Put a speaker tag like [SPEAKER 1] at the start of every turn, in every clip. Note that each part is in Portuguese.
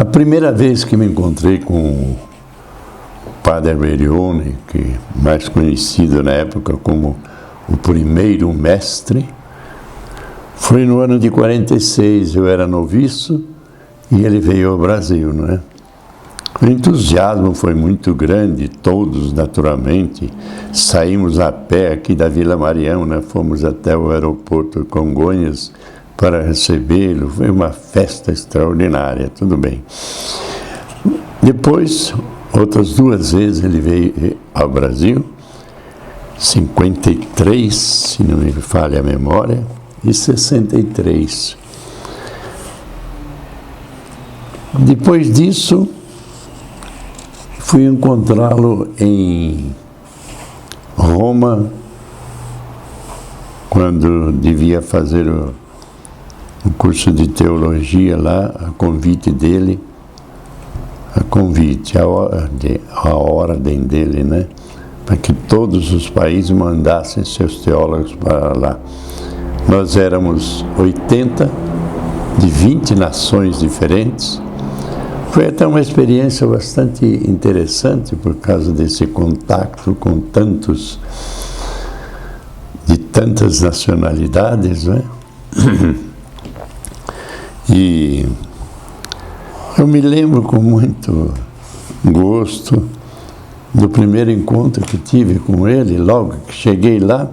[SPEAKER 1] A primeira vez que me encontrei com o Padre Alberione, que mais conhecido na época como o primeiro mestre, foi no ano de 46, eu era noviço e ele veio ao Brasil, não é? O entusiasmo foi muito grande, todos naturalmente. Saímos a pé aqui da Vila Mariana, fomos até o aeroporto Congonhas para recebê-lo. Foi uma festa extraordinária, tudo bem. Depois, outras 2 vezes ele veio ao Brasil, 53, se não me falha a memória, e 63. Depois disso, fui encontrá-lo em Roma, quando devia fazer o curso de teologia lá, a convite dele, a ordem dele, né? Para que todos os países mandassem seus teólogos para lá. Nós éramos 80, de 20 nações diferentes. Foi até uma experiência bastante interessante por causa desse contato com de tantas nacionalidades, né? E eu me lembro com muito gosto do primeiro encontro que tive com ele, logo que cheguei lá,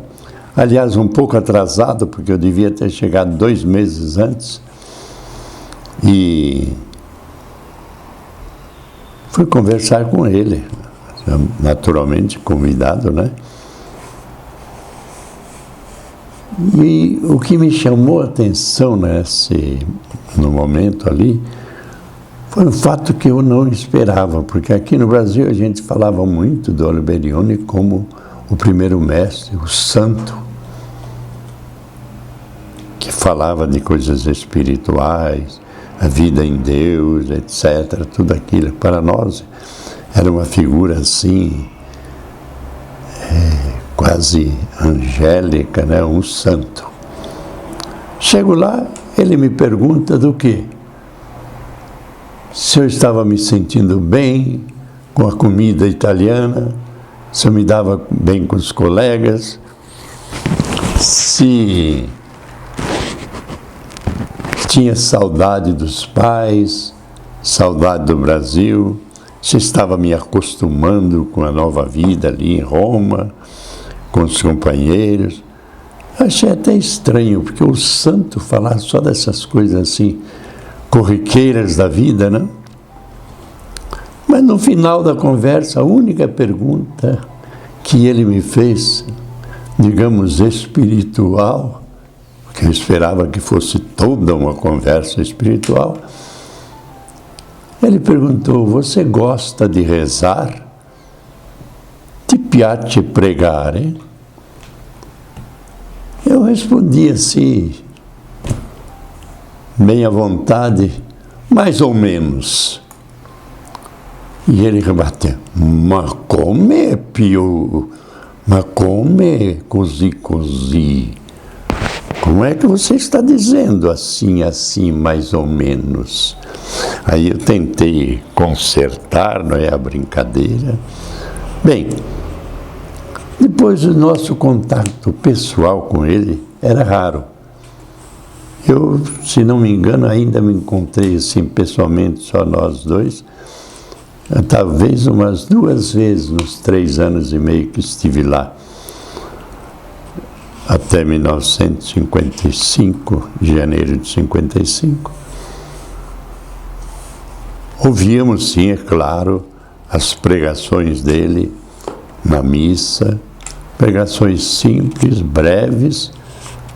[SPEAKER 1] aliás, um pouco atrasado, porque eu devia ter chegado 2 meses antes, e fui conversar com ele, naturalmente convidado, né? E o que me chamou a atenção no momento ali foi um fato que eu não esperava, porque aqui no Brasil a gente falava muito do Alberione como o primeiro mestre, o santo, que falava de coisas espirituais, a vida em Deus, etc. Tudo aquilo, para nós, era uma figura assim, quase angélica, né? Um santo. Chego lá, ele me pergunta do quê? Se eu estava me sentindo bem com a comida italiana, se eu me dava bem com os colegas, se tinha saudade dos pais, saudade do Brasil, se estava me acostumando com a nova vida ali em Roma, com os companheiros. Achei até estranho, porque o santo falar só dessas coisas assim, corriqueiras da vida, né? Mas no final da conversa, a única pergunta que ele me fez, digamos, espiritual, que eu esperava que fosse toda uma conversa espiritual, ele perguntou: você gosta de rezar? Ti piace pregare? Eu respondi assim, bem à vontade, mais ou menos. E ele rebateu: ma come, Pio? Ma come così? Como é que você está dizendo assim, mais ou menos? Aí eu tentei consertar, não é, a brincadeira. Bem, depois o nosso contato pessoal com ele era raro. Eu, se não me engano, ainda me encontrei assim pessoalmente, só nós dois, talvez umas 2 vezes nos 3 anos e meio que estive lá. Até 1955, janeiro de 55. Ouvíamos, sim, é claro, as pregações dele na missa, pregações simples, breves,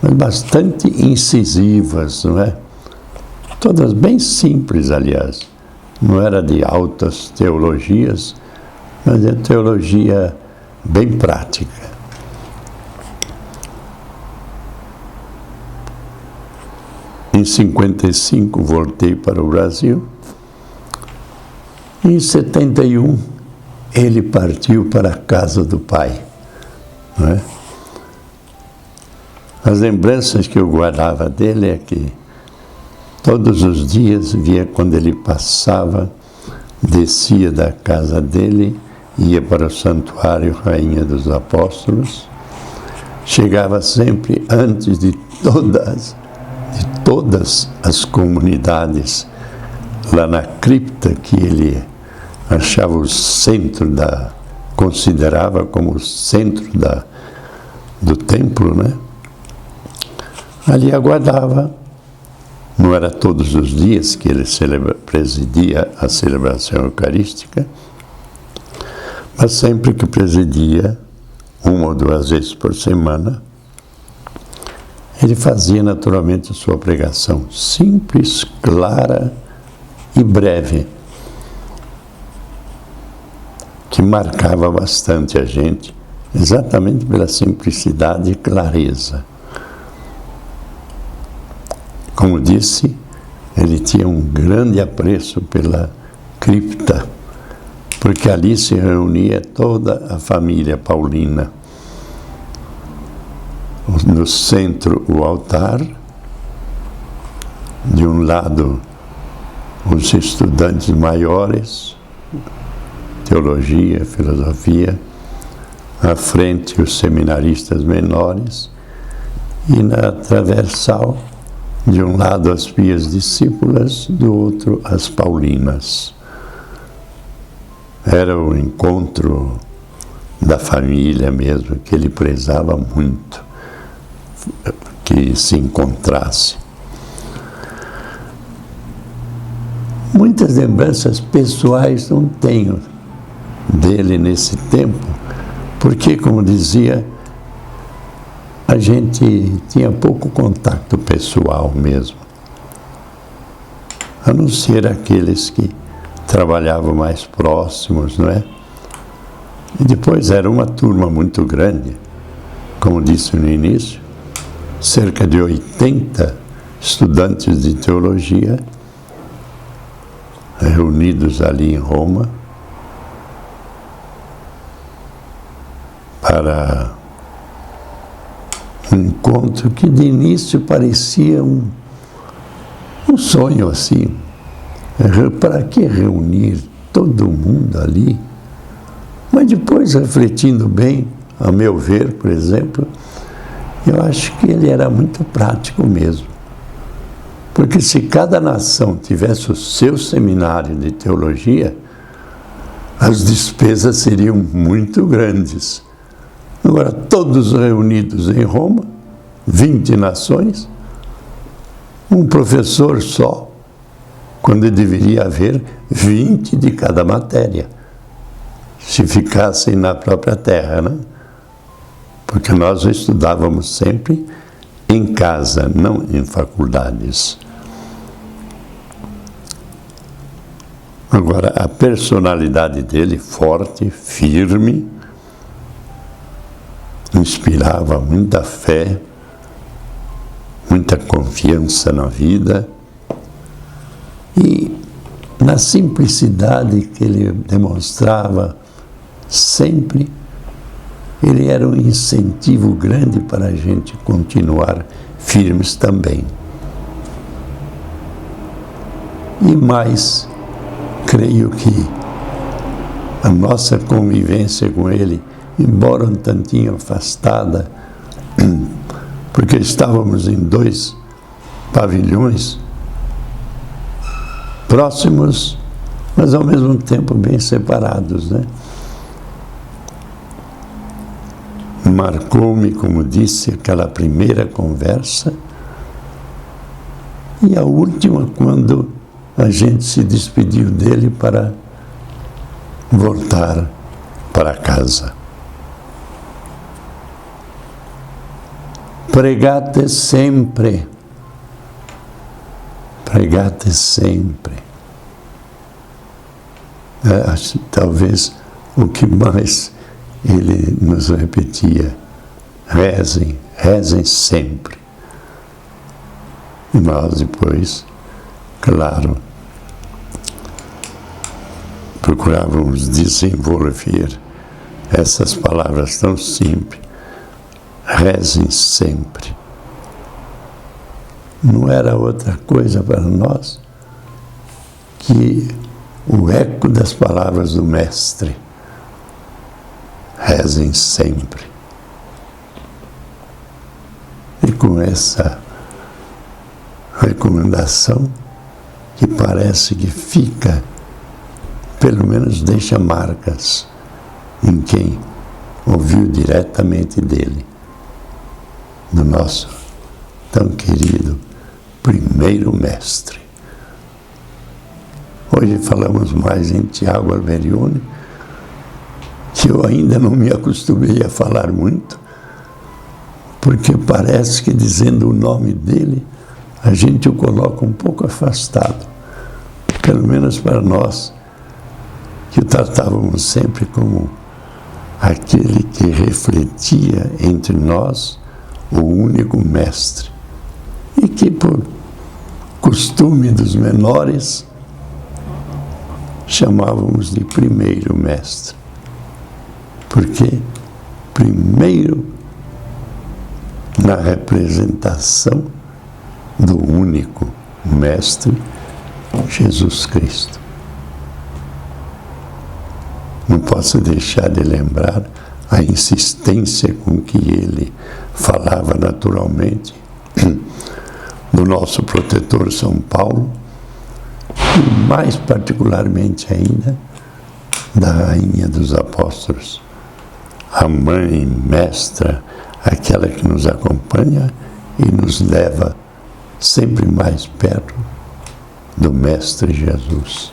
[SPEAKER 1] mas bastante incisivas, não é? Todas bem simples, aliás. Não era de altas teologias, mas é teologia bem prática. Em 55 voltei para o Brasil. Em 71 ele partiu para a casa do pai, não é? As lembranças que eu guardava dele é que Todos os dias via quando ele passava, descia da casa dele, ia para o santuário Rainha dos Apóstolos, chegava sempre antes de todas as comunidades, lá na cripta que ele achava o centro considerava como o centro do templo, né? Ali aguardava. Não era todos os dias que ele presidia a celebração eucarística, mas sempre que presidia, 1 ou 2 vezes por semana, ele fazia naturalmente a sua pregação simples, clara e breve, que marcava bastante a gente, exatamente pela simplicidade e clareza. Como disse, ele tinha um grande apreço pela cripta, porque ali se reunia toda a família paulina. No centro, o altar, de um lado, os estudantes maiores, teologia, filosofia, à frente, os seminaristas menores, e na transversal, de um lado as pias discípulas, do outro as paulinas. Era o encontro da família mesmo, que ele prezava muito, que se encontrasse. Muitas lembranças pessoais não tenho dele nesse tempo, porque, como dizia, a gente tinha pouco contato pessoal mesmo, a não ser aqueles que trabalhavam mais próximos, não é? E depois era uma turma muito grande, como disse no início, cerca de 80 estudantes de teologia reunidos ali em Roma para um encontro que de início parecia um sonho assim. Para que reunir todo mundo ali? Mas depois, refletindo bem, a meu ver, por exemplo, eu acho que ele era muito prático mesmo. Porque se cada nação tivesse o seu seminário de teologia, as despesas seriam muito grandes. Agora, todos reunidos em Roma, 20 nações, um professor só, quando deveria haver 20 de cada matéria, se ficassem na própria terra, né? Porque nós estudávamos sempre em casa, não em faculdades. Agora, a personalidade dele, forte, firme, inspirava muita fé, muita confiança na vida e na simplicidade que ele demonstrava sempre, ele era um incentivo grande para a gente continuar firmes também. E mais, creio que a nossa convivência com ele, embora um tantinho afastada, porque estávamos em 2 pavilhões próximos, mas ao mesmo tempo bem separados, né? Marcou-me, como disse, aquela primeira conversa e a última, quando a gente se despediu dele para voltar para casa. Pregate sempre. Pregate sempre. Talvez o que mais ele nos repetia: rezem, rezem sempre. E nós depois, claro, procurávamos desenvolver essas palavras tão simples. Rezem sempre. não era outra coisa para nós que o eco das palavras do Mestre. Rezem sempre. E com essa recomendação, que parece que fica, pelo menos deixa marcas em quem ouviu diretamente dele, do nosso tão querido primeiro mestre. Hoje falamos mais em Tiago Alberione, que eu ainda não me acostumei a falar muito, porque parece que dizendo o nome dele, a gente o coloca um pouco afastado, pelo menos para nós, que o tratávamos sempre como aquele que refletia entre nós o único mestre, e que por costume dos menores chamávamos de primeiro mestre, porque primeiro na representação do único mestre, Jesus Cristo. Não posso deixar de lembrar a insistência com que ele falava naturalmente do nosso protetor São Paulo, e mais particularmente ainda da Rainha dos Apóstolos, a mãe mestra, aquela que nos acompanha e nos leva sempre mais perto do Mestre Jesus.